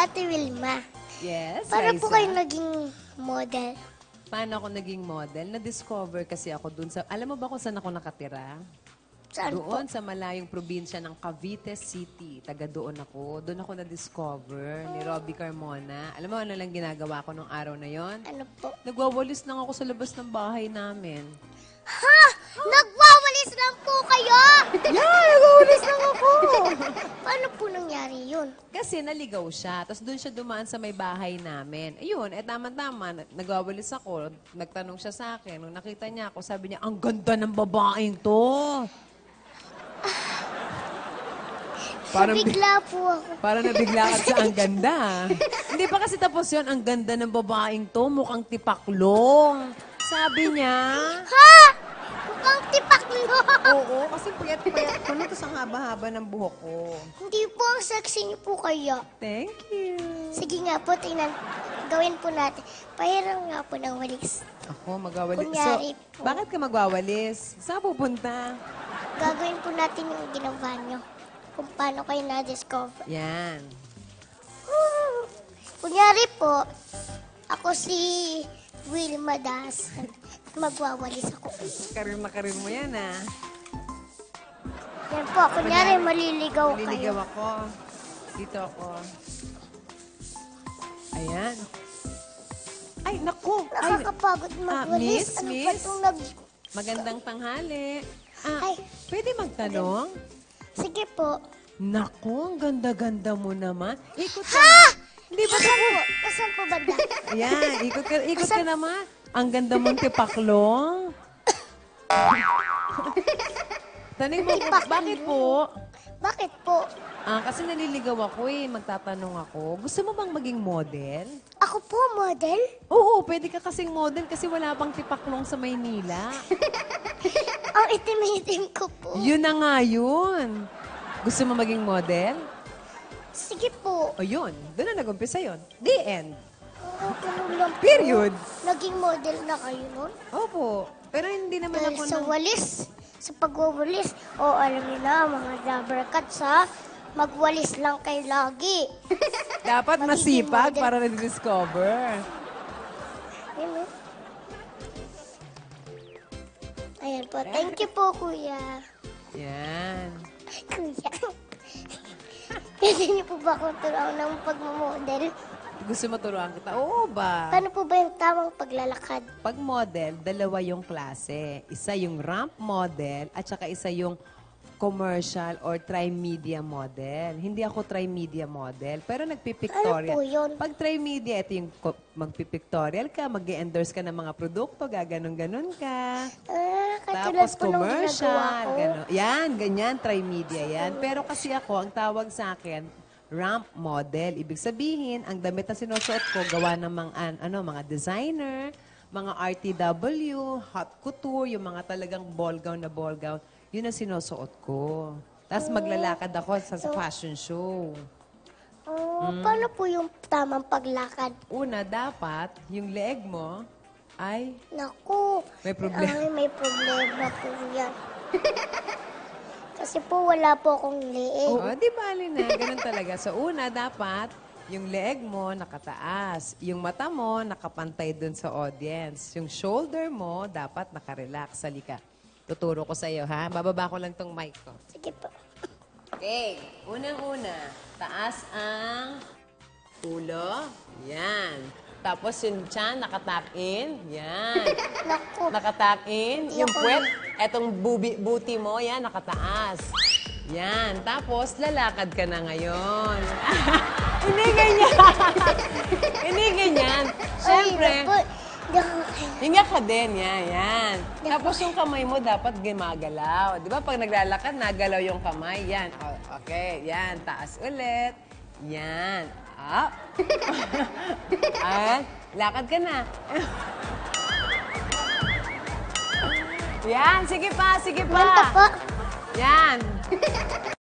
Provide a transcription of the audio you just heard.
Ate Wilma, Yes, paano po Liza? kayo naging model? Paano ako naging model? Na-discover kasi ako dun sa... Alam mo ba kung saan ako nakatira? Saan po? Doon sa malayong probinsya ng Cavite City. Taga doon ako. Doon ako na-discover ni Robbie Carmona. Alam mo ano lang ginagawa ko nung araw na yon? Ano po? Nagwawalis lang ako sa labas ng bahay namin. Ha? Nagwawalis lang po kayo? Yeah, nagwawalis lang ako! Paano po nangyari yun? Kasi naligaw siya. Tapos doon siya dumaan sa may bahay namin. Ayun, tama-tama. Nagwawalis ako. Nagtanong siya sa akin. Nung nakita niya ako, sabi niya, ang ganda ng babaeng to. Nabigla po ako. Parang nabigla ka sa ang ganda. Hindi pa kasi tapos yun, ang ganda ng babaeng to, mukhang tipaklong. Sabi niya. Ha? Mukhang tipak nyo. Oo, kasi payat-payat ko na, tapos ang haba-haba ng buhok ko. Hindi po ang sexy niyo po kayo. Thank you. Sige nga po, tingnan. Gawin po natin. Pahiram nga po ng walis. Ako, magwawalis. Kunyari po. Bakit ka magwawalis? Saan pupunta? Gagawin po natin yung ginawa nyo. Kung paano kayo na-discover. Yan. Kunyari po, ako si Wilma Das. Magwawalis ako. Karir na karir mo yan, ah. Yan po, kunyari maliligaw kayo. Naliligaw ako. Dito ako. Ayan. Ay, naku! Ay, Nakakapagod magwalis. miss, Ano ba miss? itong magandang tanghali. Ah, Ay. pwede magtanong? Sige po. Naku, ang ganda-ganda mo naman. Ikot ka. Ha! Hindi ba Saan po? Saan po banda? Ayan, ikot ka naman. Ang ganda mong tipaklong. Tanong mo, Tipaklong. bakit po? Bakit po? Ah, kasi naliligaw ako eh. Magtatanong ako. Gusto mo bang maging model? Ako po, model? Oo, pwede ka kasing model kasi wala pang tipaklong sa Maynila. Ang itim-itim ko po. Yun na nga yun. Gusto mo maging model? Sige po. O yun, doon na nag-umpisa yun. The end. Ganun lang po. Period. Naging model na kayo nun? Opo. Pero hindi naman Dahil ako sa nang... walis, sa pagwawalis. O alam niyo na, mga rubber cuts ha, magwalis lang kayo lagi. Dapat Magiging masipag model. para na-discover. Yun, no? Ayan po. Thank you po, kuya. Yan. Kuya. Pwede niyo po ba akong turuan ng pagmamodel? Gusto mo turuan kita? Oo ba? Paano po ba yung tamang paglalakad? Pag model, dalawa yung klase. Isa yung ramp model at saka isa yung commercial or tri-media model. Hindi ako tri-media model, pero nagpipictorial. Ano po yun? Pag tri-media, ito yung magpipictorial ka, mag-endorse ka ng mga produkto, gaganon-ganon ka. Katulad Tapos po nung ginagawa commercial, ko. gano'n. Yan, ganyan, tri-media yan. Pero kasi ako, ang tawag sa akin, ramp model. Ibig sabihin, ang damit na sinusuot ko, gawa ng mga designer, mga RTW, hot couture, yung mga talagang ball gown na ball gown, yun ang sinusuot ko. Tapos maglalakad ako sa fashion show. Paano po yung tamang paglakad? Una, dapat, yung leg mo ay Naku. May problema. Ay, may problema po yan. Kasi po wala po akong leeg. oh, di bali na. Ganun talaga. So, una, dapat, yung leeg mo nakataas. Yung mata mo nakapantay dun sa audience. Yung shoulder mo dapat nakarelax. Halika. Tuturo ko sa'yo, ha? Bababa ko lang tong mic ko. Sige po. Okay. Unang-una, taas ang ulo. Yan. Tapos yung tiyan, nakatuck in. Yan. Naku. Nakatuck in. Yung Ayoko puwet, etong booty mo, yan, nakataas. Yan. Tapos, lalakad ka na ngayon. Hindi ganyan. Hindi ganyan. Siyempre, Ay, naku. hinga ka din. Yan. Tapos yung kamay mo dapat gumagalaw. Di ba? Pag naglalakad, nagalaw yung kamay. Yan. Okay. Yan. Taas ulit. Yan. Up. At, lakad ka na. Yan. Sige pa. Sige pa. Manta po. Yan.